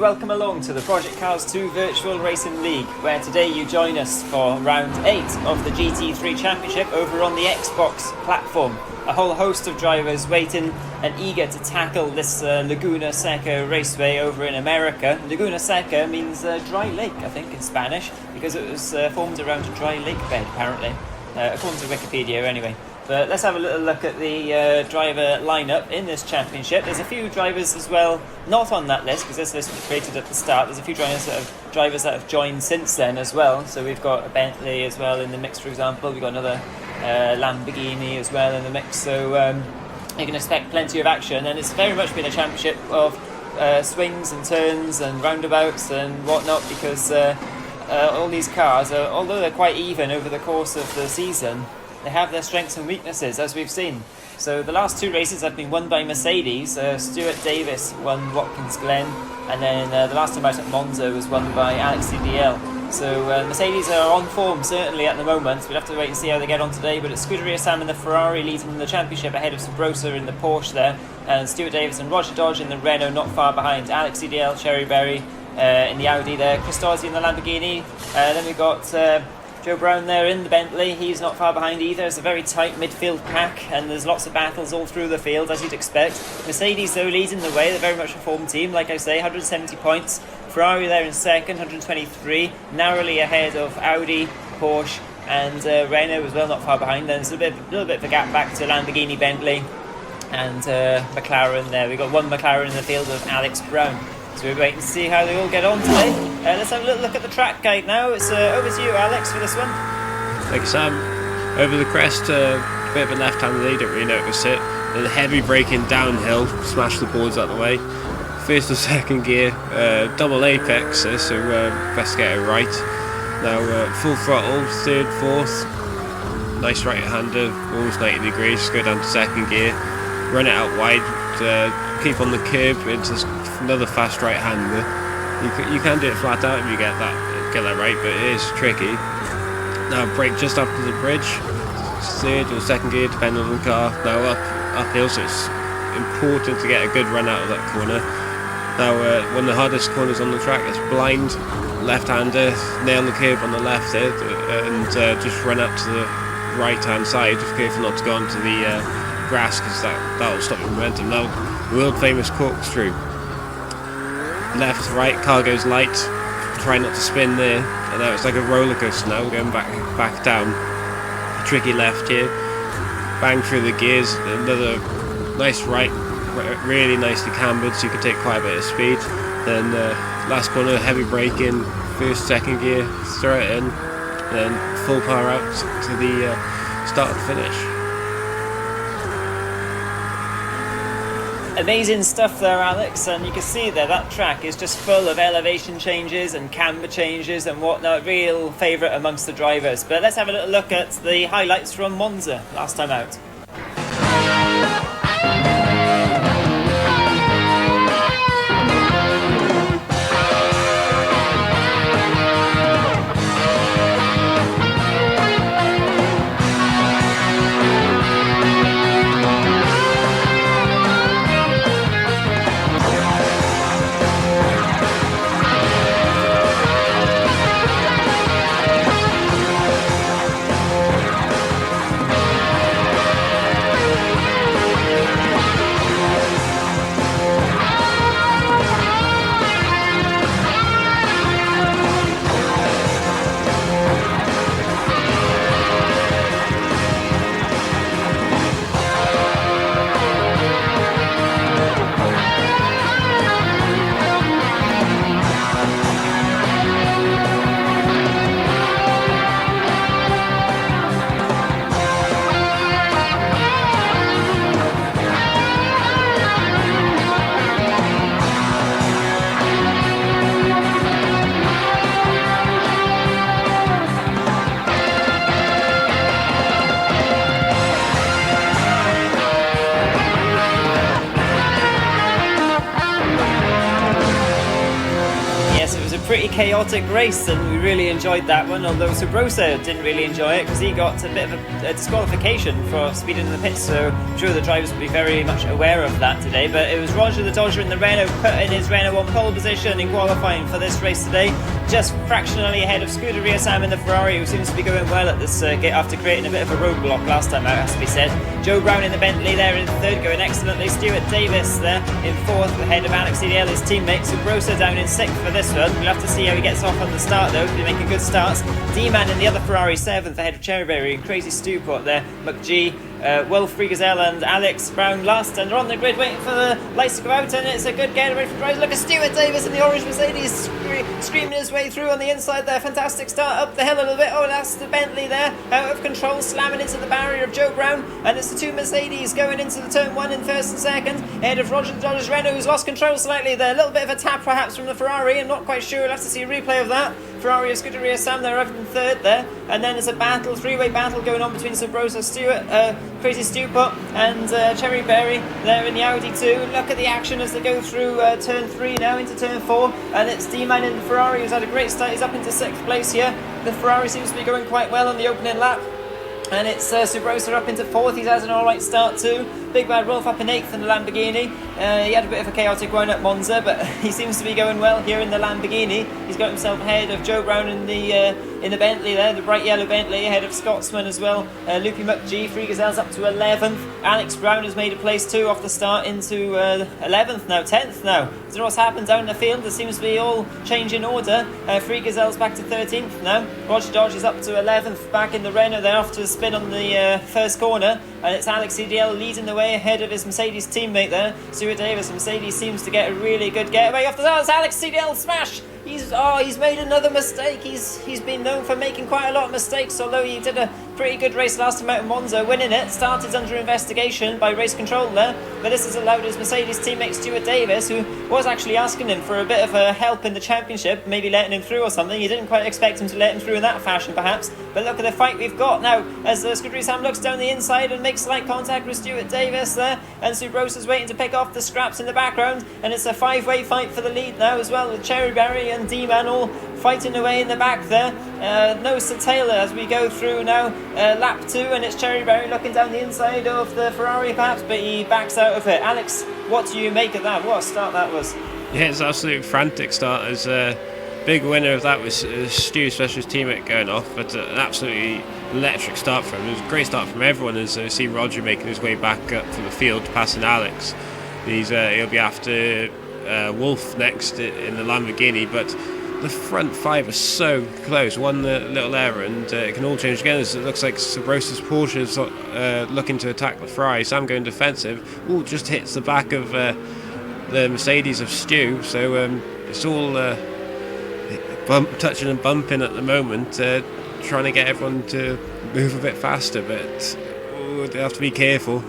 welcome along to the ProjectCars2 Virtual Racing League, where today you join us for round 8 of the GT3 Championship over on the Xbox platform. A whole host of drivers waiting and eager to tackle this Laguna Seca raceway over in America. Laguna Seca means dry lake, I think, in Spanish, because it was formed around a dry lake bed, apparently, according to Wikipedia anyway. But let's have a little look at the driver lineup in this championship. There's a few drivers as well not on that list, because this list was created at the start. There's a few drivers that have joined since then as well. So we've got a Bentley as well in the mix, for example. We've got another Lamborghini as well in the mix. So you can expect plenty of action. And it's very much been a championship of swings and turns and roundabouts and whatnot, because all these cars, although they're quite even over the course of the season, they have their strengths and weaknesses, as we've seen. So the last two races have been won by Mercedes. Stuart Davis won Watkins Glen, and then the last time out at Monza was won by Alex CDL. So Mercedes are on form, certainly at the moment. We'll have to wait and see how they get on today, but it's Scuderia Sam in the Ferrari leading the championship ahead of Sabrosa in the Porsche there, and Stuart Davis and Roger Dodge in the Renault not far behind. Alex CDL, Cherry Berry in the Audi there, Chris Dozzi in the Lamborghini. Then we've got Joe Brown there in the Bentley. He's not far behind either. It's a very tight midfield pack, and there's lots of battles all through the field, as you'd expect. Mercedes, though, leading the way. They're very much a form team, like I say, 170 points. Ferrari there in second, 123, narrowly ahead of Audi, Porsche, and Renault as well, not far behind. Then there's a little bit of a gap back to Lamborghini, Bentley, and McLaren there. We've got one McLaren in the field of Alex Brown. So we'll wait and see how they all get on today. Let's have a little look at the track guide now. It's over to you, Alex, for this one. Thanks, Sam. Over the crest, a bit of a left-hand lead, don't really notice it. Then heavy braking downhill, smash the boards out of the way. First and second gear, double apex, so best get it right. Now full throttle, third, fourth. Nice right-hander, almost 90 degrees, just go down to second gear. Run it out wide, keep on the curb into another fast right-hander. You can do it flat out if you get that right, but it is tricky. Now brake just after the bridge, third or second gear depending on the car. Now uphill, so it's important to get a good run out of that corner. Now one of the hardest corners on the track is blind, left-hander, nail the curb on the left there, and just run up to the right-hand side. Just careful not to go onto the grass, because that'll stop your momentum. Now world famous corkscrew. Left, right, car goes light, try not to spin there, and now it's like a roller coaster now, going back down. Tricky left here, bang through the gears, another nice right, really nicely cambered, so you can take quite a bit of speed. Then last corner, heavy braking, first, second gear, throw it in, then full power out to the start and finish. Amazing stuff there, Alex, and you can see there that track is just full of elevation changes and camber changes and whatnot. Real favourite amongst the drivers. But let's have a little look at the highlights from Monza last time out. pretty chaotic race, and we really enjoyed that one, although Subrosa didn't really enjoy it because he got a bit of a disqualification for speeding in the pits, so I'm sure the drivers will be very much aware of that today. But it was Roger the Dodger in the Renault, putting his Renault on pole position in qualifying for this race today, just fractionally ahead of Scuderia Sam in the Ferrari, who seems to be going well at this circuit after creating a bit of a roadblock last time out, has to be said. Joe Brown in the Bentley there in third, going excellently. Stuart Davis there in fourth, ahead of Alex CDL, his teammate. Subrosa down in sixth for this one. We'll have to see how he gets off on the start though, if he making good starts. D-Man in the other Ferrari seventh, ahead of Cherryberry and Crazy Stewpot there. McGee, Will Freegazelle and Alex Brown last, and they're on the grid waiting for the lights to go out, and it's a good getaway from drivers. Look at Stuart Davis in the orange Mercedes screaming his way through on the inside there. Fantastic start up the hill a little bit. Oh, that's the Bentley there, out of control, slamming into the barrier of Joe Brown, and it's the two Mercedes going into the turn one in first and second, ahead of Roger the Dodger's Renault, who's lost control slightly there. A little bit of a tap perhaps from the Ferrari, I'm not quite sure, we'll have to see a replay of that. Ferrari and Scuderia Sam, they're up in third there, and then there's a battle, three-way battle going on between Subrosa, Stuart, Crazy Stewpot and Cherryberry there in the Audi 2. Look at the action as they go through turn 3 now into turn 4, and it's D-Man in the Ferrari who's had a great start. He's up into 6th place here. The Ferrari seems to be going quite well on the opening lap, and it's Subrosa up into 4th. He has an alright start too. Big Bad Rolf up in 8th in the Lamborghini. He had a bit of a chaotic one at Monza, but he seems to be going well here in the Lamborghini. He's got himself ahead of Joe Brown in the Bentley there, the bright yellow Bentley, ahead of Scotsman as well. Loopy McGee, Freegazelle's up to 11th. Alex Brown has made a place too off the start into 11th now, 10th now. I don't know what's happened down the field, there seems to be all change in order. Freegazelle's back to 13th now. Roger Dodge is up to 11th, back in the Renault there after a spin on the first corner, and it's Alex CDL leading the way ahead of his Mercedes teammate there, Stuart Davis. Mercedes seems to get a really good getaway off the start. It's Alex CDL smash! He's made another mistake. He's been known for making quite a lot of mistakes, although he did a pretty good race last time out in Monza, winning it. Started under investigation by race control there, but this has allowed his Mercedes teammate Stuart Davis, who was actually asking him for a bit of a help in the championship, maybe letting him through or something. You didn't quite expect him to let him through in that fashion perhaps, but look at the fight we've got now as Scuderia Sam looks down the inside and makes slight contact with Stuart Davis there, and Subrosa's waiting to pick off the scraps in the background, and it's a 5-way fight for the lead now as well, with Cherryberry and D-Man all fighting away in the back there. No Sir Taylor as we go through now lap 2, and it's Cherryberry looking down the inside of the Ferrari perhaps, but he backs out of it. Alex, what do you make of that? What a start that was. Yeah, it's an absolute frantic start. As big winner of that was Stu, especially his teammate going off, but an absolutely electric start for him. It was a great start from everyone as I see Roger making his way back up to the field, passing Alex. He'll be after Wolf next in the Lamborghini, but the front 5 are so close. One little error and it can all change again, as it looks like Subrosa's Porsche is looking to attack the Ferrari. Sam going defensive, just hits the back of the Mercedes of Stu, so it's all touching and bumping at the moment, trying to get everyone to move a bit faster, but they have to be careful.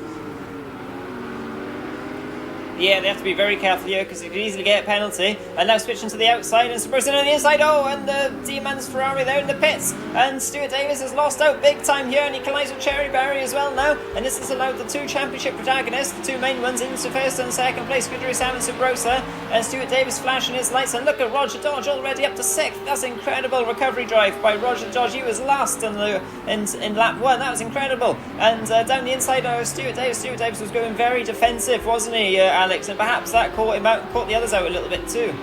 Yeah, they have to be very careful here because they could easily get a penalty. And now switching to the outside and Subrosa on the inside. Oh, and D-Man's Ferrari there in the pits. And Stuart Davis has lost out big time here, and he collides with Cherryberry as well now. And this has allowed the two championship protagonists, the two main ones, into first and second place, Scuderia Sam and Subrosa. And Stuart Davis flashing his lights. And look at Roger Dodge already up to 6th. That's incredible recovery drive by Roger Dodge. He was last in lap 1. That was incredible. And down the inside of Stuart Davis. Stuart Davis was going very defensive, wasn't he, Alex? And perhaps that caught him out, caught the others out a little bit too.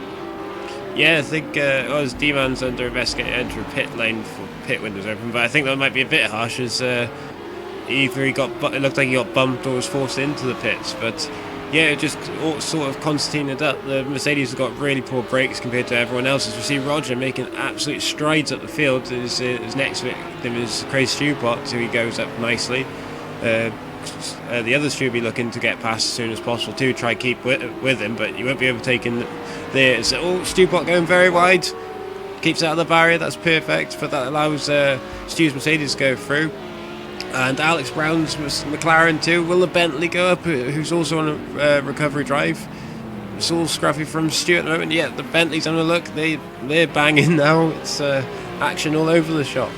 Yeah, I think as D-Man's under investigation, enter a pit lane for pit windows open, but I think that might be a bit harsh, as either it looked like he got bumped or was forced into the pits. But yeah, it just all sort of concertinaed up. The Mercedes have got really poor brakes compared to everyone else. As we see Roger making absolute strides up the field. His next victim is Crazy Stewpot, so he goes up nicely. The others should be looking to get past as soon as possible too, try keep with him, but you won't be overtaken there. So, Stewpot going very wide, keeps out of the barrier, that's perfect, but that allows Stu's Mercedes to go through. And Alex Brown's McLaren too. Will the Bentley go up, who's also on a recovery drive? It's all scruffy from Stu at the moment. Yeah, the Bentley's on a look, they're banging now. It's action all over the shop.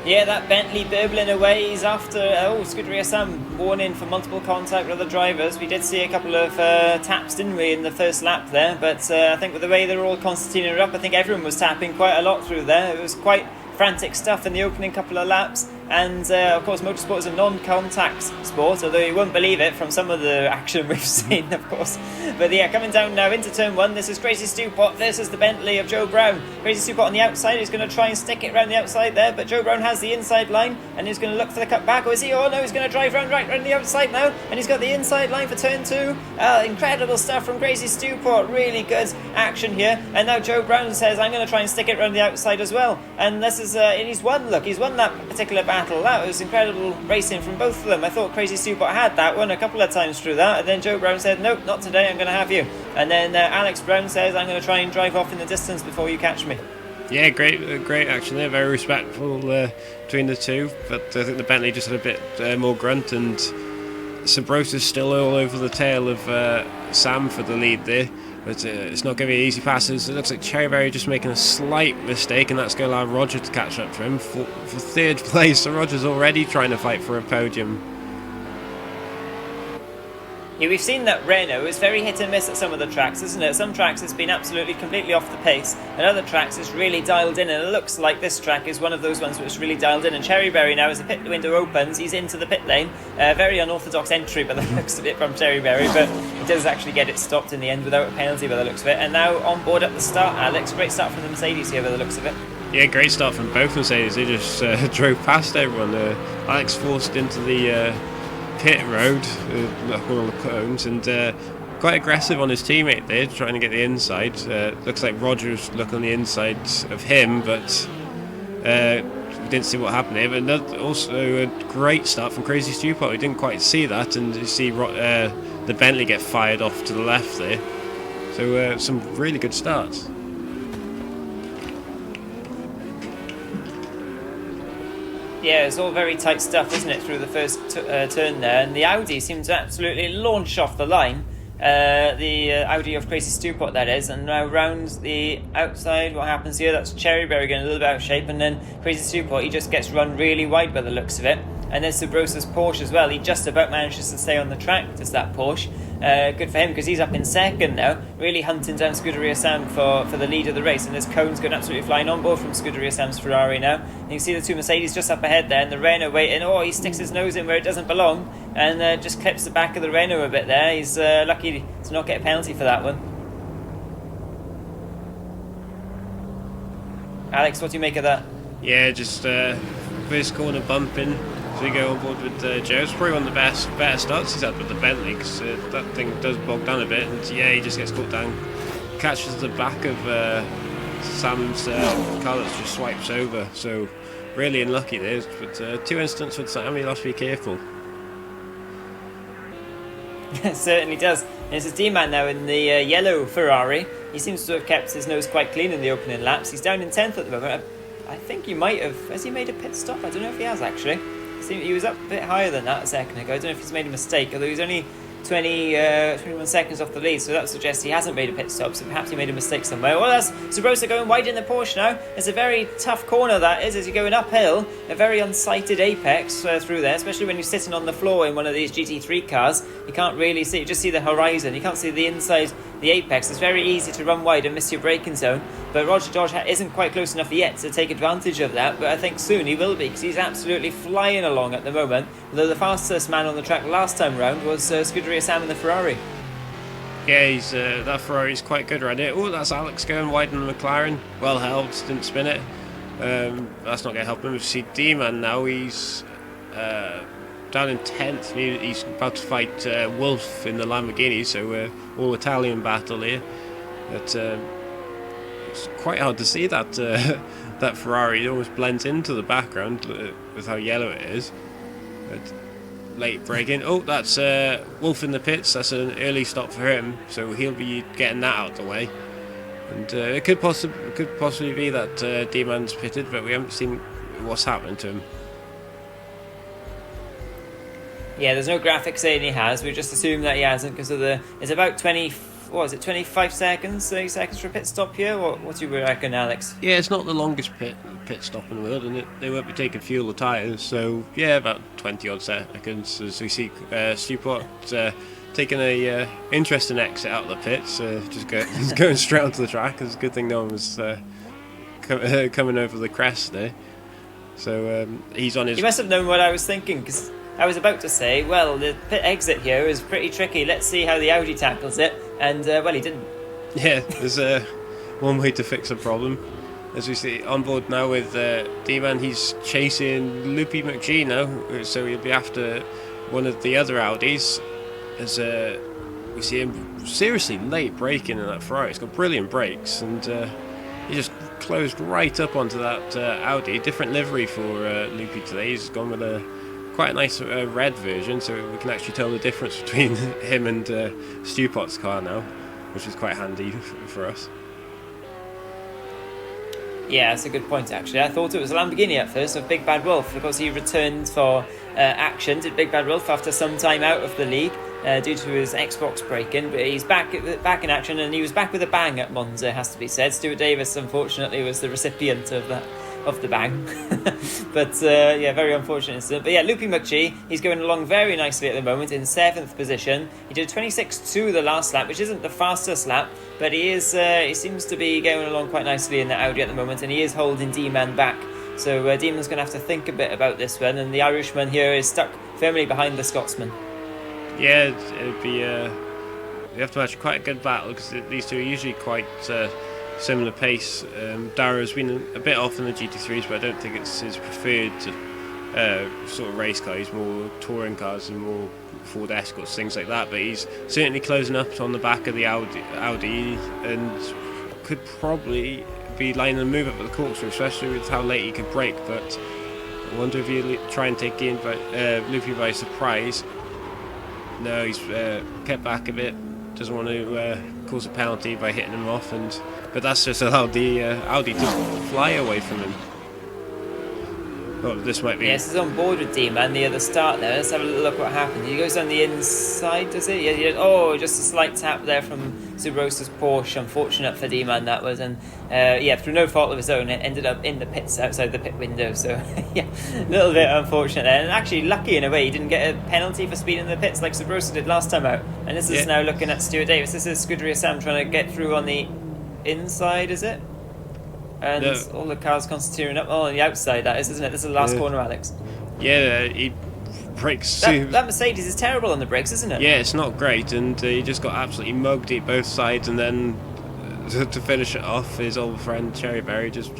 Yeah, that Bentley burbling away. He's after, Scuderia Sam warning for multiple contact with other drivers. We did see a couple of taps, didn't we, in the first lap there, but I think with the way they're all concertinaing it up, I think everyone was tapping quite a lot through there. It was quite frantic stuff in the opening couple of laps, and of course motorsport is a non-contact sport, although you won't believe it from some of the action we've seen, of course. But yeah, coming down now into turn 1, this is Crazy Stewpot versus the Bentley of Joe Brown. Crazy Stewpot on the outside, he's going to try and stick it around the outside there, but Joe Brown has the inside line and he's going to look for the cut back. Or is he? Oh no, he's going to drive round right around the outside now, and he's got the inside line for turn 2. Incredible stuff from Crazy Stewpot, really good action here. And now Joe Brown says, I'm going to try and stick it around the outside as well, and this is he's won that particular battle. That was incredible racing from both of them. I thought Crazy Stewpot had that one a couple of times through that, and then Joe Brown said, nope, not today, I'm going to have you. And then Alex Brown says, I'm going to try and drive off in the distance before you catch me. Yeah, great action there, very respectful between the two, but I think the Bentley just had a bit more grunt, and Sabrosa's still all over the tail of Sam for the lead there. But it's not going to be easy passes. It looks like Cherryberry just making a slight mistake, and that's going to allow Roger to catch up to him for third place. So Roger's already trying to fight for a podium. Yeah, we've seen that Renault is very hit and miss at some of the tracks, isn't it? Some tracks it's been absolutely completely off the pace, and other tracks it's really dialed in, and it looks like this track is one of those ones which is really dialed in. And Cherryberry now, as the pit window opens, he's into the pit lane. Very unorthodox entry by the looks of it from Cherryberry, but he does actually get it stopped in the end without a penalty by the looks of it. And now on board at the start, Alex. Great start from the Mercedes here by the looks of it. Yeah, great start from both Mercedes. They just drove past everyone. Alex forced into the pit road, all the cones, and quite aggressive on his teammate there, trying to get the inside. Looks like Rogers looked on the inside of him, but we didn't see what happened there. But also a great start from Crazy Stewpot. We didn't quite see that, and you see the Bentley get fired off to the left there. So some really good starts. Yeah, it's all very tight stuff, isn't it, through the first turn there. And the Audi seems to absolutely launch off the line. The Audi of Crazy Stewpot, that is. And now round the outside, what happens here? That's Cherryberry getting a little bit out of shape. And then Crazy Stewpot, he just gets run really wide by the looks of it. And then Sabrosa's Porsche as well. He just about manages to stay on the track, does that Porsche. Good for him, because he's up in second now, really hunting down Scuderia Sam for the lead of the race. And there's cones going absolutely flying on board from Scuderia Sam's Ferrari now. And you can see the two Mercedes just up ahead there, and the Renault waiting. Oh, he sticks his nose in where it doesn't belong, and just clips the back of the Renault a bit there. He's lucky to not get a penalty for that one. Alex, what do you make of that? Yeah, just first corner bumping. So we go on board with Joe. It's probably one of the better starts he's had with the Bentley, because that thing does bog down a bit, and yeah, he just gets caught down, catches the back of Sam's car that just swipes over. So really unlucky there, but 2 incidents with Sam. He'll have to be careful. It certainly does. And it's his D-man now in the yellow Ferrari. He seems to have kept his nose quite clean in the opening laps. He's down in 10th at the moment. I think he might have... Has he made a pit stop? I don't know if he has, actually. He was up a bit higher than that a second ago. I don't know if he's made a mistake, although he's only 21 seconds off the lead, so that suggests he hasn't made a pit stop, so perhaps he made a mistake somewhere. Well, that's Sabrosa going wide in the Porsche now. It's a very tough corner, that is, as you're going uphill. A very unsighted apex through there, especially when you're sitting on the floor in one of these GT3 cars. You can't really see, you just see the horizon. You can't see the inside, the apex. It's very easy to run wide and miss your braking zone, but Roger George isn't quite close enough yet to take advantage of that, but I think soon he will be, because he's absolutely flying along at the moment, although the fastest man on the track last time round was Scuderia Sam in the Ferrari. Yeah, he's that Ferrari's quite good around it. Oh, that's Alex going wide in the McLaren. Well held, didn't spin it. That's not going to help him. We see D-Man now, he's down in 10th. He's about to fight Wolf in the Lamborghini, so all Italian battle here. But it's quite hard to see that that Ferrari. It almost blends into the background with how yellow it is. But late break-in. Oh, that's Wolf in the pits. That's an early stop for him, so he'll be getting that out of the way. And it could possibly be that D-Man's pitted, but we haven't seen what's happened to him. Yeah, there's no graphic saying he has. We just assume that he hasn't, because of it's about 24 what was it, 25 seconds, 30 seconds for a pit stop here? What do you reckon, Alex? Yeah, it's not the longest pit stop in the world, and they won't be taking fuel or tyres, so yeah, about 20 odd seconds as we see Stewart taking a interesting exit out of the pits, just going straight onto the track. It's a good thing no one was coming over the crest there. So he's on his... You must have known what I was thinking, because I was about to say, well, the pit exit here is pretty tricky. Let's see how the Audi tackles it. And, well, he didn't. Yeah, there's one way to fix a problem. As we see on board now with D-Man, he's chasing Loopy McGee now. So he'll be after one of the other Audis. As we see him seriously late braking in that Ferrari. He's got brilliant brakes. And he just closed right up onto that Audi. Different livery for Loopy today. He's gone with quite a nice red version, so we can actually tell the difference between him and Stewart's car now, which is quite handy for us. Yeah, that's a good point, actually. I thought it was a Lamborghini at first of Big Bad Wolf, because he returned for action. Did Big Bad Wolf after some time out of the league due to his Xbox break-in, but he's back in action, and he was back with a bang at Monza, has to be said. Stuart Davis, unfortunately, was the recipient of the bang. But yeah, very unfortunate incident. But yeah, Loopy McGee, he's going along very nicely at the moment in 7th position. He did 26.2 the last lap, which isn't the fastest lap, but he seems to be going along quite nicely in the Audi at the moment, and he is holding D-Man back. So D-Man's going to have to think a bit about this one, and the Irishman here is stuck firmly behind the Scotsman. Yeah, it'd be you have to match quite a good battle, because these two are usually quite similar pace. Darrow's been a bit off in the GT3s, but I don't think it's his preferred sort of race car. He's more touring cars and more Ford Escorts, things like that. But he's certainly closing up on the back of the Audi and could probably be lining the move up with the corkscrew, especially with how late he could brake. But I wonder if you try and take Loopy by surprise. No, he's kept back a bit. Doesn't want to cause a penalty by hitting him off, but that's just allowed the Audi to fly away from him. Oh, this might be... Yes, he's on board with D-Man near the start there. Let's have a little look what happened. He goes on the inside, does he? Yeah, oh, just a slight tap there from Subrosa's Porsche. Unfortunate for D-Man, that was. And yeah, through no fault of his own, it ended up in the pits outside the pit window. So yeah, a little bit unfortunate there. And actually lucky in a way. He didn't get a penalty for speeding in the pits like Subrosa did last time out. And this is now looking at Stuart Davis. This is Scuderia Sam trying to get through on the inside, is it? And all the cars concentrating up on the outside, that is, isn't it? This is the last corner, Alex. Yeah, he brakes. That Mercedes is terrible on the brakes, isn't it? Yeah, it's not great, and he just got absolutely mugged at both sides, and then to finish it off, his old friend Cherryberry just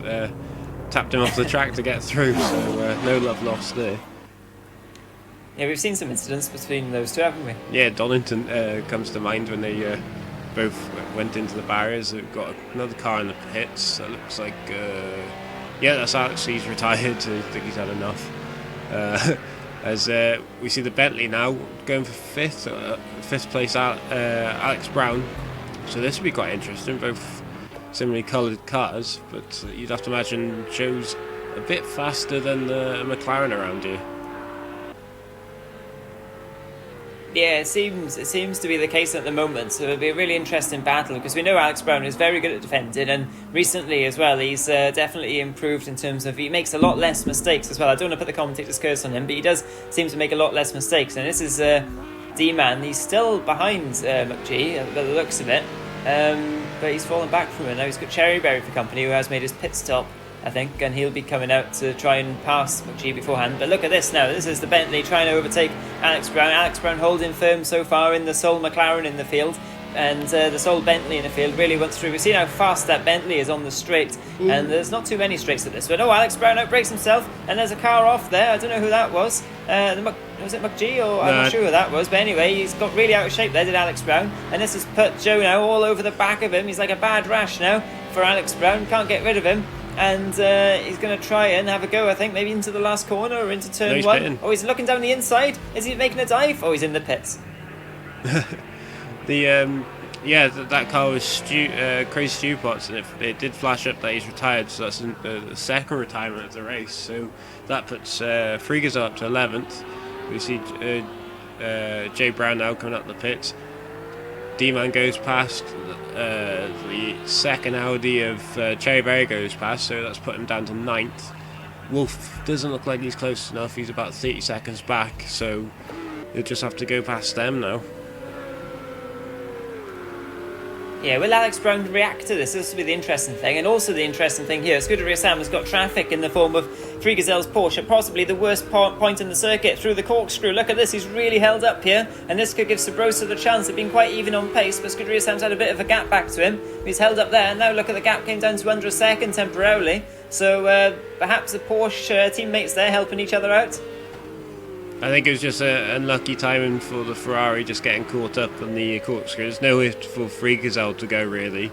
tapped him off the track to get through, so no love lost there. Yeah, we've seen some incidents between those two, haven't we? Yeah, Donington comes to mind when they both went into the barriers. They've got another car in the pits. That looks like, yeah, that's Alex. He's retired. I think he's had enough. As we see the Bentley now going for fifth place, Alex Brown. So this would be quite interesting. Both similarly coloured cars, but you'd have to imagine Joe's a bit faster than the McLaren around here. Yeah, it seems to be the case at the moment, so it'll be a really interesting battle, because we know Alex Brown is very good at defending, and recently as well he's definitely improved in terms of he makes a lot less mistakes as well. I don't want to put the commentator's curse on him, but he does seem to make a lot less mistakes, and this is D-Man. He's still behind McGee by the looks of it, but he's fallen back from it. Now he's got Cherryberry for company, who has made his pit stop, I think, and he'll be coming out to try and pass McGee beforehand. But look at this now. This is the Bentley trying to overtake Alex Brown. Alex Brown holding firm so far in the sole McLaren in the field, and the sole Bentley in the field really went through. We've seen how fast that Bentley is on the straight, and there's not too many straights at this. But Alex Brown outbrakes himself, and there's a car off there. I don't know who that was. Was it McGee, or I'm not sure who that was, but anyway, he's got really out of shape there, did Alex Brown, and this has put Joe now all over the back of him. He's like a bad rash now for Alex Brown. Can't get rid of him. And he's going to try and have a go, I think, maybe into the last corner or into turn one. Pitting. Oh, he's looking down the inside. Is he making a dive? Oh, he's in the pits. That car was Crazy Stewpots, and it did flash up that he's retired, so that's the second retirement of the race. So that puts Friega's up to 11th. We see Jay Brown now coming up the pits. D-Man goes past, the second Audi of Cherry Berry goes past, so that's put him down to 9th. Wolf doesn't look like he's close enough, he's about 30 seconds back, so he'll just have to go past them now. Yeah, will Alex Brown react to this? This will be the interesting thing. And also the interesting thing here, Scuderia Sam has got traffic in the form of Three Gazelle's Porsche at possibly the worst point in the circuit through the corkscrew. Look at this, he's really held up here. And this could give Sabrosa the chance. They've been quite even on pace, but Scuderia Sam's had a bit of a gap back to him. He's held up there, and now look at the gap came down to under a second temporarily. So perhaps the Porsche teammates there helping each other out. I think it was just unlucky timing for the Ferrari just getting caught up on the corkscrew. There's nowhere for Free Gazelle to go really,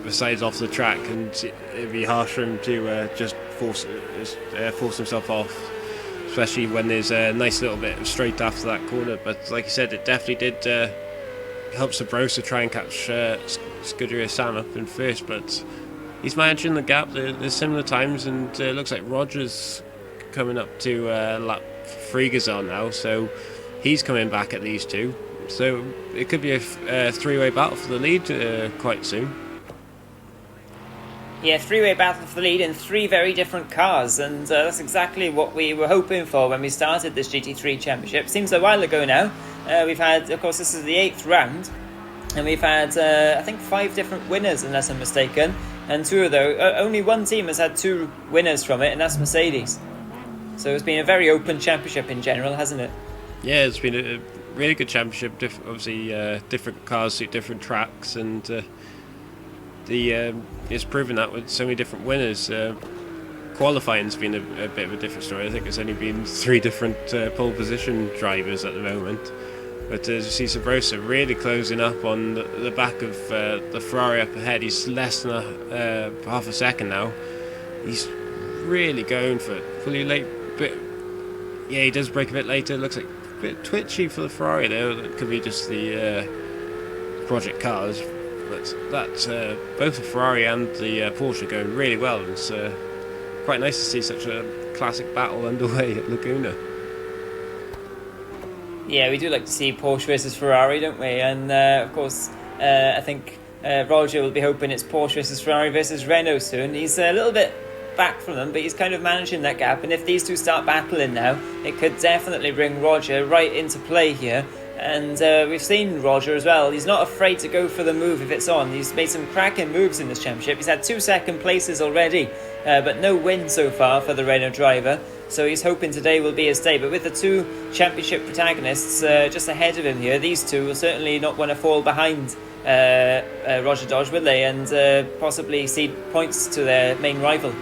besides off the track, and it'd be harsh for him to just force himself off, especially when there's a nice little bit of straight after that corner. But like you said, it definitely did help Sabrosa try and catch Scuderia Sam up in first, but he's managing the gap. There's similar times, and it looks like Roger's coming up to lap Free Gazelle now, so he's coming back at these two, so it could be a three-way battle for the lead quite soon. Yeah, three-way battle for the lead in three very different cars, and that's exactly what we were hoping for when we started this GT3 Championship. Seems a while ago now. We've had, of course, this is the 8th round, and we've had, I think, 5 different winners, unless I'm mistaken, and only one team has had 2 winners from it, and that's Mercedes. So it's been a very open championship in general, hasn't it? Yeah, it's been a really good championship. Obviously, different cars suit different tracks, and it's proven that with so many different winners. Qualifying's been a bit of a different story. I think there's only been 3 different pole position drivers at the moment. But as you see, Sabrosa really closing up on the back of the Ferrari up ahead. He's less than half a second now. He's really going for it. Fully late. But yeah, he does break a bit later. Looks like a bit twitchy for the Ferrari there. That could be just the project cars, but that's both the Ferrari and the Porsche going really well. It's quite nice to see such a classic battle underway at Laguna. Yeah, we do like to see Porsche versus Ferrari, don't we? And of course, I think Roger will be hoping it's Porsche versus Ferrari versus Renault soon. He's a little bit back from them, but he's kind of managing that gap, and if these two start battling now, it could definitely bring Roger right into play here. And we've seen Roger as well, he's not afraid to go for the move if it's on. He's made some cracking moves in this championship. He's had 2 second places already, but no win so far for the Renault driver, so he's hoping today will be his day. But with the 2 championship protagonists just ahead of him here, these two will certainly not want to fall behind Roger Dodge, will they, and possibly cede points to their main rival.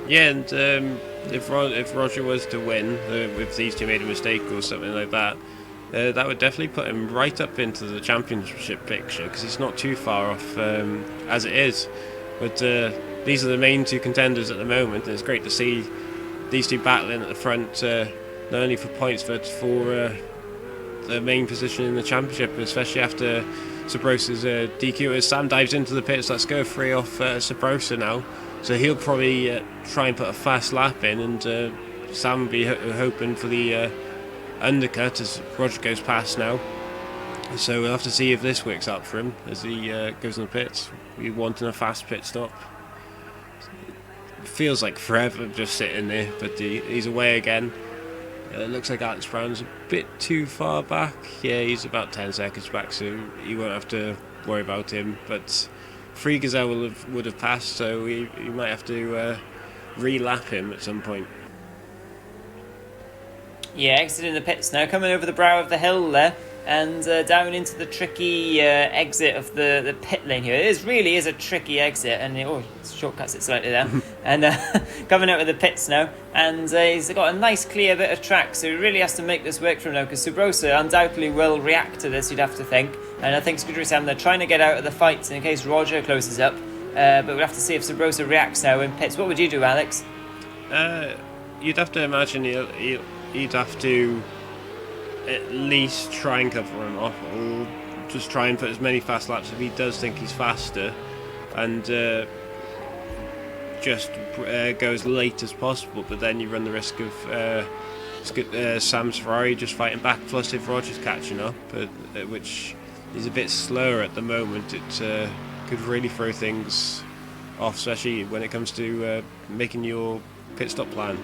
Yeah, and if Roger was to win, if these two made a mistake or something like that, that would definitely put him right up into the championship picture, because he's not too far off as it is. But these are the main 2 contenders at the moment, and it's great to see these 2 battling at the front, not only for points but for the main position in the championship, especially after Sabrosa's DQ. As Sam dives into the pits, let's go free off Sabrosa now. So he'll probably try and put a fast lap in, and Sam will be hoping for the undercut as Roger goes past now. So we'll have to see if this works out for him as he goes in the pits. We wanting a fast pit stop. It feels like forever just sitting there, but he's away again. It looks like Alex Brown's a bit too far back. Yeah, he's about 10 seconds back, so you won't have to worry about him. But Free Gazelle would have passed, so you might have to re-lap him at some point. Yeah, exiting the pits now, coming over the brow of the hill there, and down into the tricky exit of the pit lane here. It really is a tricky exit, and it shortcuts it slightly there. And coming out of the pits now, and he's got a nice clear bit of track, so he really has to make this work for him now, because Sabrosa undoubtedly will react to this, you'd have to think. And I think Scuderia Sam, they're trying to get out of the fight in case Roger closes up, but we'll have to see if Sabrosa reacts now in pits. What would you do, Alex? You'd have to imagine he'd have to at least try and cover him off, or just try and put as many fast laps if he does think he's faster, and just go as late as possible. But then you run the risk of It's good. Sam's Ferrari just fighting back, plus if Roger's catching up, which is a bit slower at the moment, it could really throw things off, especially when it comes to making your pit stop plan.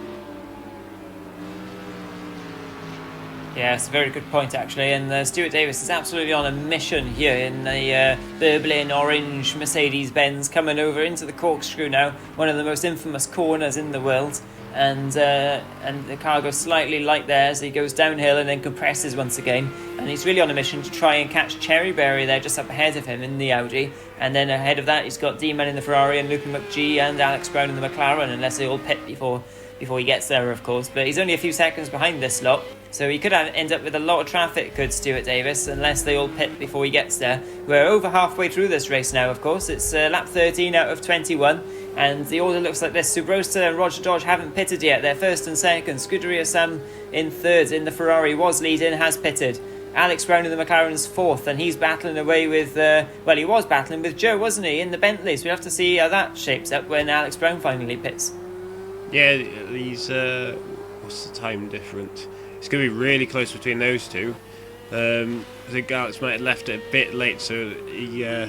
Yeah, it's a very good point actually, and Stuart Davis is absolutely on a mission here in the Berlin orange Mercedes-Benz, coming over into the corkscrew now, one of the most infamous corners in the world, and the car goes slightly light there as he goes downhill and then compresses once again, and he's really on a mission to try and catch Cherryberry there just up ahead of him in the Audi, and then ahead of that he's got D-Man in the Ferrari and Luke McGee and Alex Brown in the McLaren, unless they all pit before he gets there, of course. But he's only a few seconds behind this lot, so he could end up with a lot of traffic, could Stuart Davis, unless they all pit before he gets there. We're over halfway through this race now, of course. It's lap 13 out of 21, and the order looks like this. Subrosa and Roger Dodge haven't pitted yet. They're first and second. Scuderia Sam in third. In the Ferrari was leading, has pitted. Alex Brown in the McLaren's fourth, and he's battling away with, he was battling with Joe, wasn't he, in the Bentley. So we have to see how that shapes up when Alex Brown finally pits. Yeah, these, what's the time difference? It's going to be really close between those two. I think Alex might have left it a bit late, so I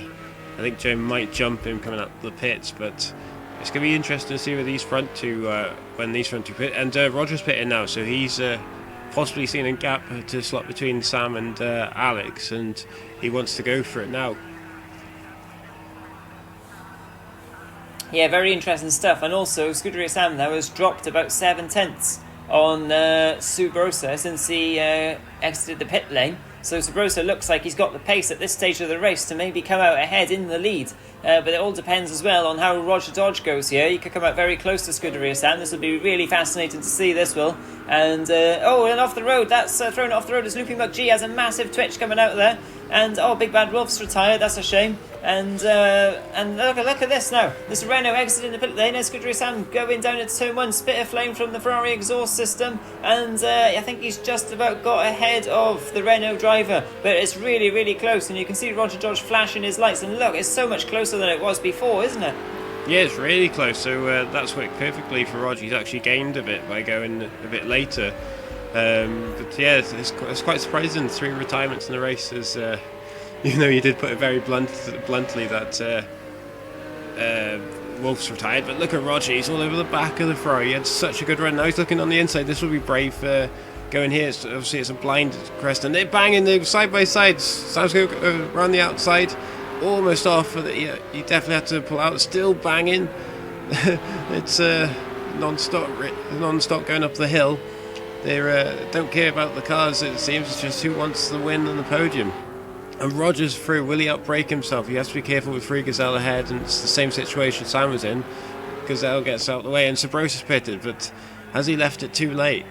think Joe might jump him coming up the pits, but it's going to be interesting to see where these front two, when these front two pit. And Roger's pitting now, so he's possibly seen a gap to slot between Sam and Alex, and he wants to go for it now. Yeah, very interesting stuff. And also, Scuderia Sam now has dropped about 7 tenths on Subrosa since he exited the pit lane. So Subrosa looks like he's got the pace at this stage of the race to maybe come out ahead in the lead. But it all depends as well on how Roger Dodge goes here. He could come out very close to Scuderia Sam. This will be really fascinating to see, this will. And, and off the road. That's thrown off the road as Loopy McGee has a massive twitch coming out there. And, Big Bad Wolf's retired. That's a shame. And look at this now. This Renault exiting the pit lane. Scuderia Sam going down into turn 1. Spit of flame from the Ferrari exhaust system. And I think he's just about got ahead of the Renault driver. But it's really, really close. And you can see Roger Dodge flashing his lights. And look, it's so much closer than it was before, isn't it? Yeah, it's really close. So that's worked perfectly for Roger. He's actually gained a bit by going a bit later. But yeah, it's quite surprising. 3 retirements in the race is... you did put it very bluntly that Wolf's retired, but look at Roger, he's all over the back of the Ferrari. He had such a good run. Now he's looking on the inside. This will be brave going here. Obviously it's a blind crest, and they're banging the side by side. Sam's going around the outside, almost off. You definitely have to pull out. Still banging. It's non-stop going up the hill. They don't care about the cars, it seems. It's just who wants the win on the podium. And Roger's through. Will he outbrake himself? He has to be careful with Free Gazelle ahead, and it's the same situation Sam was in. Gazelle gets out of the way, and Subrosa's pitted, but has he left it too late?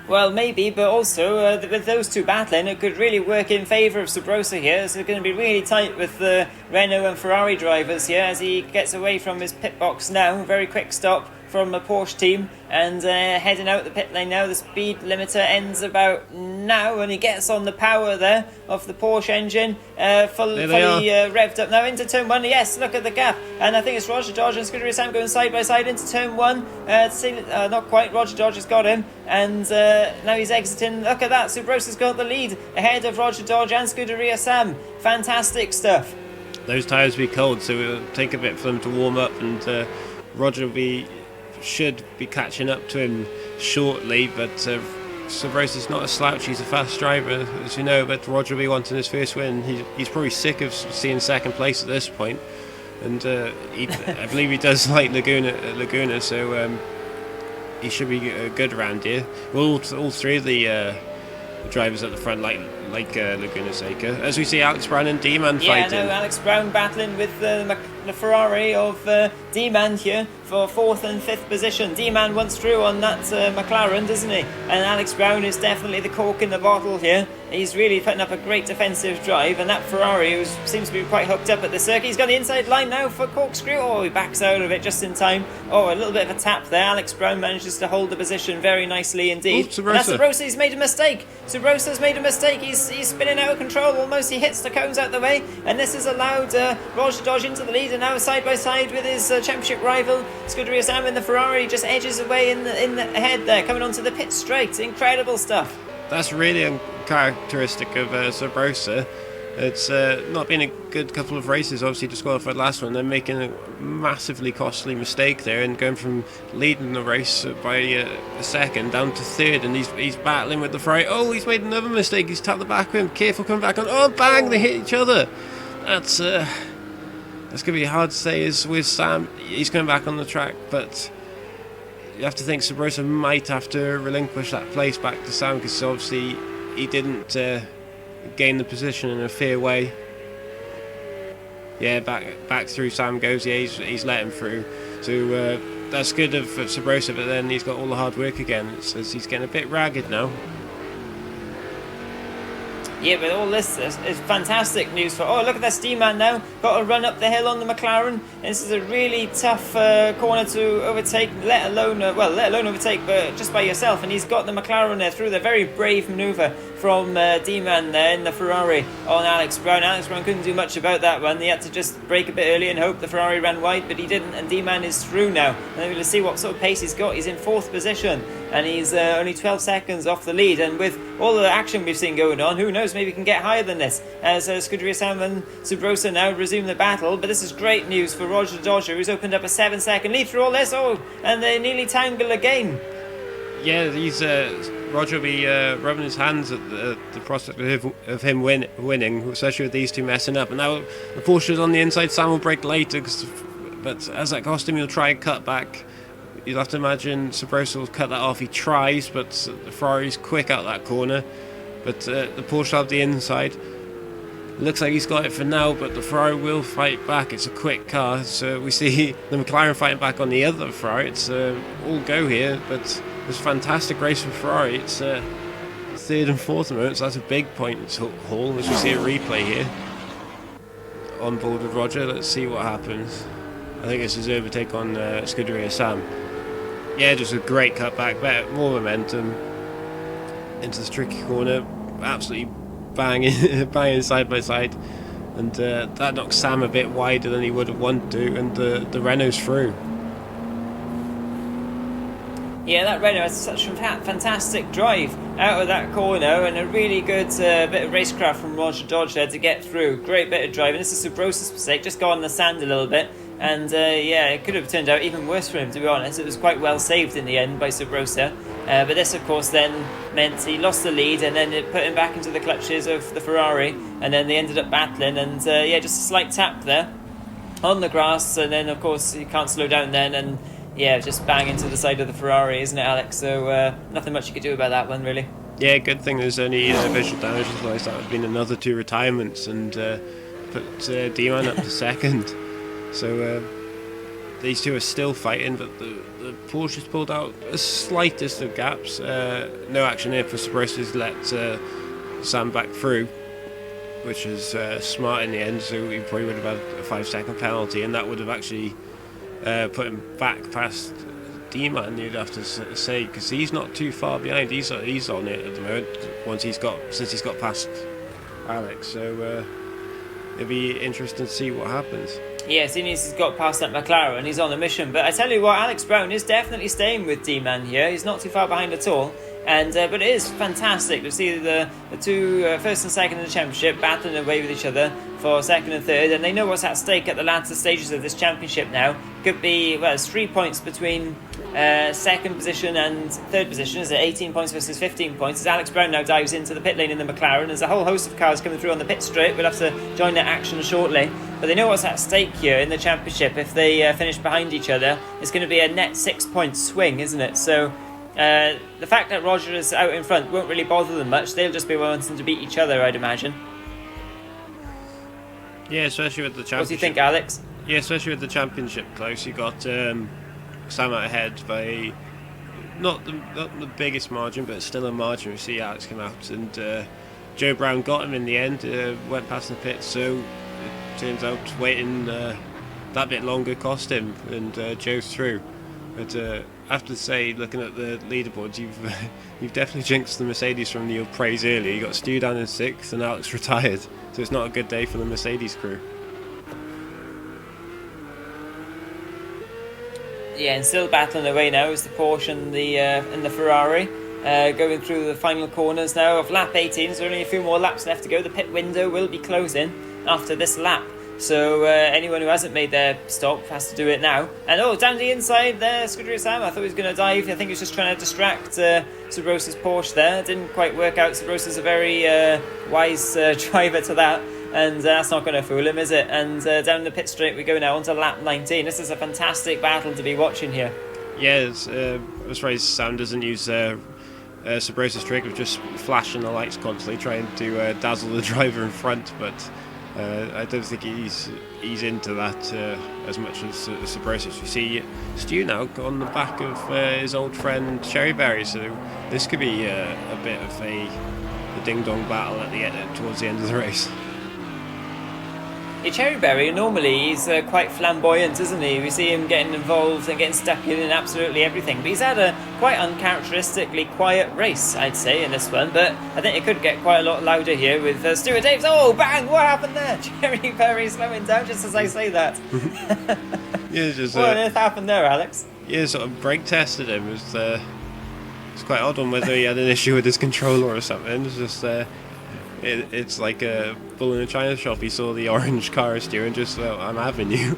Well, maybe, but also with those two battling, it could really work in favour of Subrosa here. So it's going to be really tight with the Renault and Ferrari drivers here as he gets away from his pit box now. Very quick stop from the Porsche team, and heading out the pit lane now. The speed limiter ends about now, and he gets on the power there of the Porsche engine, fully revved up now into turn 1. Yes, look at the gap, and I think it's Roger Dodge and Scuderia Sam going side by side into turn 1. Not quite. Roger Dodge has got him, and now he's exiting. Look at that. Subrosa's got the lead ahead of Roger Dodge and Scuderia Sam. Fantastic stuff. Those tyres will be cold, so it'll take a bit for them to warm up, and Roger should be catching up to him shortly, but Subrosa's not a slouch. He's a fast driver, as you know, but Roger will be wanting his first win. He's probably sick of seeing second place at this point, and I believe he does like Laguna, so he should be good around here. All three of the drivers at the front like Laguna Seca, as we see Alex Brown and D-Man fighting. Yeah, no, Alex Brown battling with the Ferrari of D-Man here for 4th and 5th position. D-Man once through on that McLaren, doesn't he? And Alex Brown is definitely the cork in the bottle here. He's really putting up a great defensive drive, and that Ferrari, who seems to be quite hooked up at the circuit, he's got the inside line now for corkscrew. Oh, he backs out of it just in time. Oh, a little bit of a tap there. Alex Brown manages to hold the position very nicely indeed. Oh, Subrosa. Subrosa, he's made a mistake. Subrosa's made a mistake. He's spinning out of control almost. He hits the cones out the way, and this has allowed Roger Dodge into the lead, and now side by side with his championship rival Scuderia Sam in the Ferrari just edges away in the ahead there, coming onto the pit straight. Incredible stuff. That's really uncharacteristic of Sabrosa. It's not been a good couple of races, obviously disqualified last one. They're making a massively costly mistake there and going from leading the race by a second down to third, and he's battling with the Ferrari. Oh, he's made another mistake. He's tapped the back rim. Careful coming back on. Oh, bang! They hit each other. That's going to be hard to say is with Sam. He's coming back on the track, but you have to think Sabrosa might have to relinquish that place back to Sam, because obviously he didn't gain the position in a fair way. Yeah, back through Sam goes. Yeah, he's let him through. So that's good of Sabrosa, but then he's got all the hard work again. It says he's getting a bit ragged now. Yeah, but all this is fantastic news for... Oh, look at that D-Man now. Got to run up the hill on the McLaren. This is a really tough corner to overtake, let alone overtake, but just by yourself. And he's got the McLaren there through the very brave manoeuvre from D-Man there in the Ferrari on Alex Brown. Alex Brown couldn't do much about that one. He had to just brake a bit early and hope the Ferrari ran wide, but he didn't. And D-Man is through now. And we'll see what sort of pace he's got. He's in 4th position. And he's only 12 seconds off the lead. And with all the action we've seen going on, who knows, maybe we can get higher than this. As Scuderia Sam and Sabrosa now resume the battle. But this is great news for Roger Dodger, who's opened up a 7-second lead through all this. Oh, and they nearly tangle again. Yeah, he's Roger will be rubbing his hands at the prospect of him winning, especially with these two messing up. And now the Porsche's on the inside. Sam will brake later, but as that cost him, he'll try and cut back. You'll have to imagine Sabrosa will cut that off. He tries, but the Ferrari's quick out that corner. But the Porsche will have the inside. Looks like he's got it for now, but the Ferrari will fight back. It's a quick car, so we see the McLaren fighting back on the other Ferrari. It's all go here, but it's a fantastic race for Ferrari. It's 3rd and 4th moments. That's a big point haul, as we see a replay here. On board with Roger, let's see what happens. I think it's his overtake on Scuderia Sam. Yeah, just a great cutback, more momentum into this tricky corner, absolutely banging side by side, and that knocks Sam a bit wider than he would have wanted to, and the Renault's through. Yeah, that Renault has such a fantastic drive out of that corner, and a really good bit of racecraft from Roger Dodge there to get through. Great bit of driving. This is Sabrosa's mistake, just go on the sand a little bit. And yeah, it could have turned out even worse for him, to be honest. It was quite well saved in the end by Sabrosa. But this, of course, then meant he lost the lead, and then it put him back into the clutches of the Ferrari. And then they ended up battling, and yeah, just a slight tap there on the grass. And then, of course, you can't slow down then. And yeah, just bang into the side of the Ferrari, isn't it, Alex? So nothing much you could do about that one, really. Yeah, good thing there's only visual damage. Otherwise, that would have been another 2 retirements and put D-Man up to 2nd. So these two are still fighting, but the Porsche's pulled out the slightest of gaps. No action here for Sabrosa's let Sam back through, which is smart in the end. So he probably would have had a 5-second penalty, and that would have actually put him back past D-Man, you'd have to say, because he's not too far behind. He's on it at the moment. Since he's got past Alex. So it'll be interesting to see what happens. Yeah, seeing as he's got past that McLaren, he's on a mission. But I tell you what, Alex Brown is definitely staying with D-Man here. He's not too far behind at all. And but it is fantastic to see the two first and second in the championship battling away with each other for 2nd and 3rd, and they know what's at stake at the latter stages of this championship now. Could be, well, it's 3 points between 2nd position and 3rd position. Is it 18 points versus 15 points? As Alex Brown now dives into the pit lane in the McLaren, there's a whole host of cars coming through on the pit straight. We'll have to join that action shortly. But they know what's at stake here in the championship. If they finish behind each other, it's going to be a net 6-point swing, isn't it? So the fact that Roger is out in front won't really bother them much. They'll just be wanting to beat each other, I'd imagine. Yeah, especially with the championship. What do you think, Alex? Yeah, especially with the championship close. You got Sam out ahead by not the biggest margin, but still a margin. We see Alex come out, and Joe Brown got him in the end. Went past the pit, so it turns out waiting that bit longer cost him, and Joe's through. But I have to say, looking at the leaderboards, you've definitely jinxed the Mercedes from your praise earlier. You got Stu down in 6th, and Alex retired. So it's not a good day for the Mercedes crew. Yeah, and still battling away now is the Porsche and the Ferrari. Going through the final corners now of lap 18. There's only a few more laps left to go. The pit window will be closing after this lap. So anyone who hasn't made their stop has to do it now. And down the inside there, Scuderia Sam. I thought he was going to dive. I think he was just trying to distract Subrosa's Porsche there. Didn't quite work out. Subrosa's a very wise driver to that. And that's not going to fool him, is it? And down the pit straight we go now onto lap 19. This is a fantastic battle to be watching here. Yeah, I'm surprised Sam doesn't use Subrosa's trick of just flashing the lights constantly, trying to dazzle the driver in front, but I don't think he's into that as much as Subrosa. We see Stu now on the back of his old friend Cherryberry, so this could be a bit of a ding-dong battle at the end, towards the end of the race. Yeah, Cherryberry, normally he's quite flamboyant, isn't he? We see him getting involved and getting stuck in absolutely everything. But he's had a quite uncharacteristically quiet race, I'd say, in this one. But I think it could get quite a lot louder here with Stuart Davis. Oh, bang! What happened there? Cherryberry slowing down just as I say that. Yeah, just, what on earth happened there, Alex? Yeah, sort of brake tested him. It's quite odd on whether he had an issue with his controller or something. It's just... It's like a bull in a china shop. He saw the orange car steering, just I'm having you.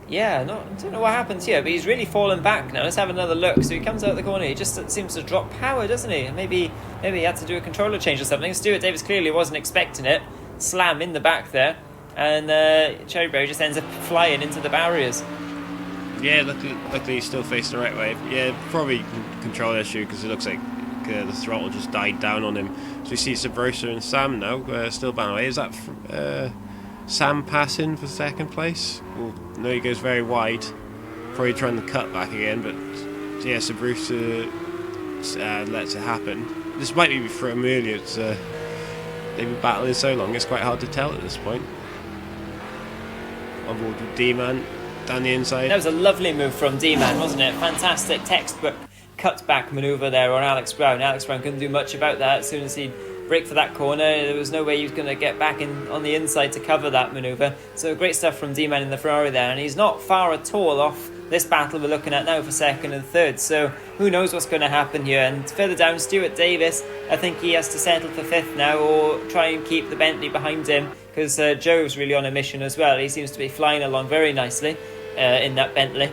Yeah, I don't know what happens here, but he's really fallen back now. Let's have another look. So he comes out the corner. He just seems to drop power, doesn't he? Maybe he had to do a controller change or something. Stuart Davis clearly wasn't expecting it. Slam in the back there, and Cherryberry just ends up flying into the barriers. Yeah, luckily he's still facing the right way. Yeah, probably control issue because it looks like the throttle just died down on him. So we see Subrosa and Sam now still bound away. Is that Sam passing for second place? Well, no, he goes very wide, probably trying to cut back again, but yeah, Subrosa lets it happen. This might be from earlier. They've been battling so long, it's quite hard to tell at this point. On board with D-Man down the inside. That was a lovely move from D-Man, wasn't it? Fantastic textbook cut-back manoeuvre there on Alex Brown. Alex Brown couldn't do much about that. As soon as he'd brake for that corner, there was no way he was going to get back in on the inside to cover that manoeuvre. So great stuff from D-Man in the Ferrari there, and he's not far at all off this battle we're looking at now for second and third. So who knows what's going to happen here. And further down, Stuart Davis, I think he has to settle for fifth now or try and keep the Bentley behind him, because Joe's really on a mission as well. He seems to be flying along very nicely in that Bentley.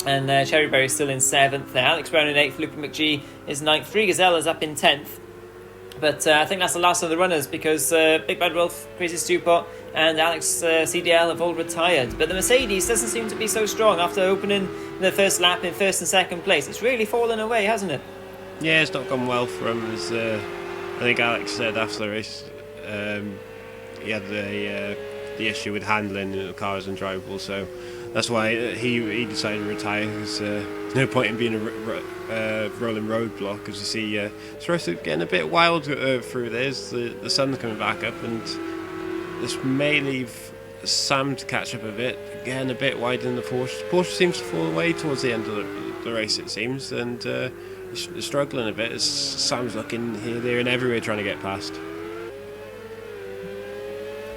And Cherryberry's still in 7th there. Alex Brown in 8th, Luca McGee is 9th. 3 Gazellas up in 10th. But I think that's the last of the runners, because Big Bad Wolf, Crazy Stewpot and Alex CDL have all retired. But the Mercedes doesn't seem to be so strong after opening the first lap in 1st and 2nd place. It's really fallen away, hasn't it? Yeah, it's not gone well for him. As I think Alex said after the race, he had the issue with handling, the car was undrivable, so that's why he decided to retire. There's no point in being a rolling roadblock, as you see Subrosa getting a bit wild through this. The sun's coming back up, and this may leave Sam to catch up a bit. Again, a bit wider than the Porsche. The Porsche seems to fall away towards the end of the race, it seems, and he's struggling a bit as Sam's looking here, there, and everywhere trying to get past.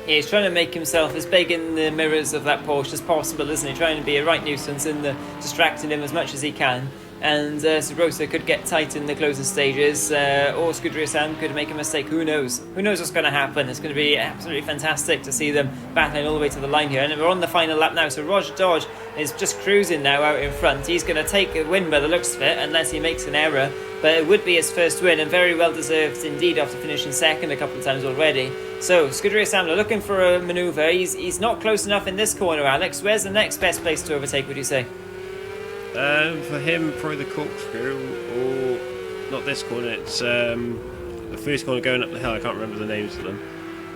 Yeah, he's trying to make himself as big in the mirrors of that Porsche as possible, isn't he? Trying to be a right nuisance in distracting him as much as he can. And Subrosa could get tight in the closing stages, or Scuderia Sam could make a mistake. Who knows? Who knows what's going to happen? It's going to be absolutely fantastic to see them battling all the way to the line here. And we're on the final lap now, so Roger Dodge is just cruising now out in front. He's going to take a win by the looks of it, unless he makes an error. But it would be his first win, and very well deserved indeed after finishing second a couple of times already. So Scuderia Sam are looking for a manoeuvre. He's not close enough in this corner, Alex. Where's the next best place to overtake, would you say? For him, probably the corkscrew, or not this corner. It's the first corner going up the hill. I can't remember the names of them.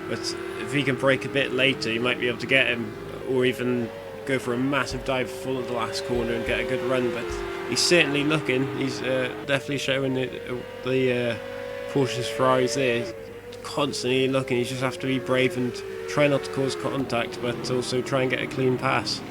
But if he can brake a bit later, he might be able to get him, or even go for a massive dive full of the last corner and get a good run. But he's certainly looking. He's definitely showing the Porsche's Ferraris there. He's constantly looking. He just have to be brave and try not to cause contact, but also try and get a clean pass.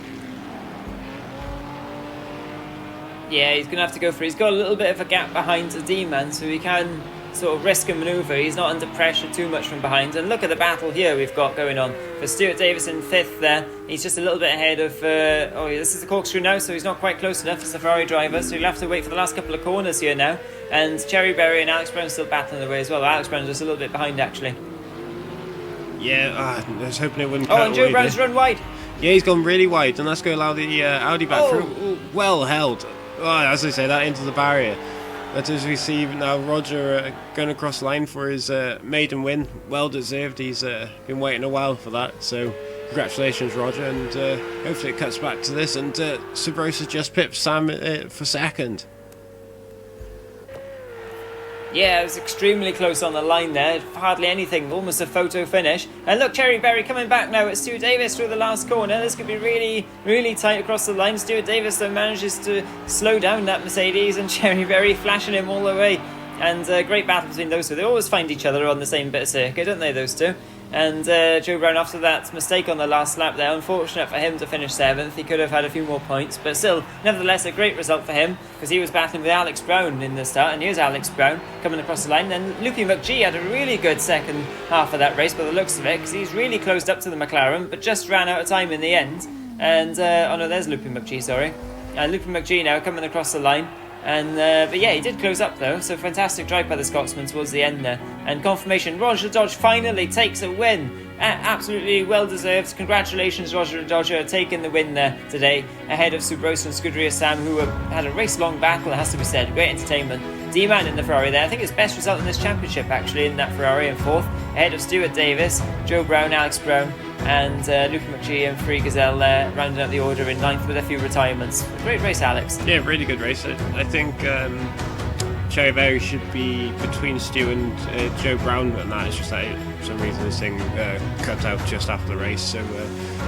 Yeah, he's going to have to go for it. He's got a little bit of a gap behind the D-Man, so he can sort of risk and manoeuvre. He's not under pressure too much from behind. And look at the battle here we've got going on. For Stuart Davis in 5th there, he's just a little bit ahead of... oh, this is the corkscrew now, so he's not quite close enough as the Ferrari driver, so you'll have to wait for the last couple of corners here now. And Cherry Berry and Alex Brown still battling away as well. Alex Brown's just a little bit behind, actually. Yeah, I was hoping it wouldn't Oh, cut and Joe away Brown's there. run wide. Yeah, he's gone really wide, and that's going to allow the Audi back Oh. through. Ooh, well held. Oh, as I say, that into the barrier. But as we see now, Roger going across the line for his maiden win. Well deserved. He's been waiting a while for that. So congratulations, Roger, and hopefully it cuts back to this. And Subrosa just pipped Sam for 2nd. Yeah, it was extremely close on the line there. Hardly anything, almost a photo finish. And look, Cherry Berry coming back now. It's Stuart Davis through the last corner. This could be really, really tight across the line. Stuart Davis though manages to slow down that Mercedes, and Cherry Berry flashing him all the way. And great battle between those two. They always find each other on the same bit of circuit, don't they, those two? And Joe Brown, after that mistake on the last lap there, unfortunate for him to finish 7th. He could have had a few more points, but still, nevertheless, a great result for him, because he was battling with Alex Brown in the start. And here's Alex Brown coming across the line. Then Loopy McGee had a really good second half of that race by the looks of it, because he's really closed up to the McLaren, but just ran out of time in the end. And oh no, there's Loopy McGee, sorry. Loopy McGee now coming across the line. And but yeah, he did close up though, so fantastic drive by the Scotsman towards the end there. And confirmation, Roger Dodge finally takes a win. Absolutely well deserved. Congratulations, Roger Dodger, taking the win there today ahead of Subrosa and Scuderia Sam, who had a race long battle, it has to be said. Great entertainment. D-Man in the Ferrari there. I think his best result in this championship actually in that Ferrari in 4th, ahead of Stuart Davis, Joe Brown, Alex Brown, and Luca McGee and Free Gazelle rounding out the order in 9th with a few retirements. A great race, Alex. Yeah, really good race. I think Cherry Berry should be between Stu and Joe Brown, and that is just that for some reason this thing cut out just after the race. So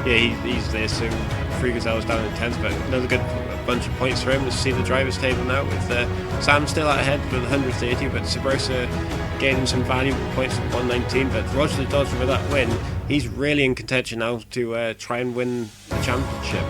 yeah, he's there. So Free Gazelle's down in 10th, but another good bunch of points for him. Let's see the drivers' table now with Sam still out ahead with 130, but Subrosa gaining some valuable points at 119. But Roger the Dodger with that win, he's really in contention now to try and win the championship.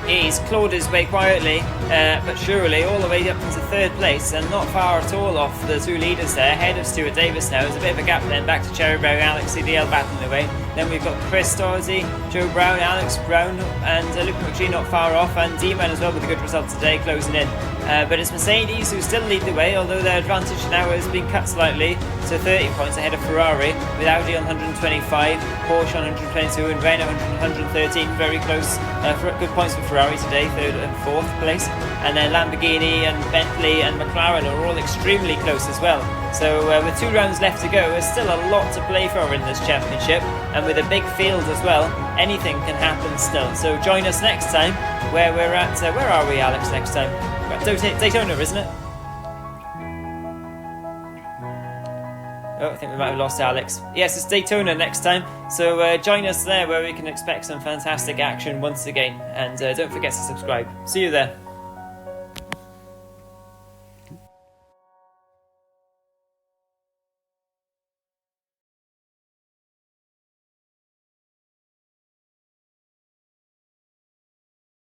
He's clawed his way quietly, but surely all the way up into 3rd place, and not far at all off the two leaders there, ahead of Stuart Davis now. There's a bit of a gap then, back to Cherry Brown, Alex CDL battling away. Then we've got Chris Dorsey, Joe Brown, Alex Brown, and Luke McGee not far off, and D-Man as well with a good result today, closing in. But it's Mercedes who still lead the way, although their advantage now has been cut slightly to 30 points ahead of Ferrari, with Audi on 125, Porsche on 122, and Renault on 113. Very close, good points for Ferrari today, 3rd and 4th place. And then Lamborghini and Bentley and McLaren are all extremely close as well. So with 2 rounds left to go, there's still a lot to play for in this championship, and with a big field as well, anything can happen still. So join us next time, where we're at, where are we, Alex, next time? We're at Daytona, isn't it? Oh, I think we might have lost Alex. Yes, it's Daytona next time, so join us there where we can expect some fantastic action once again, and don't forget to subscribe. See you there.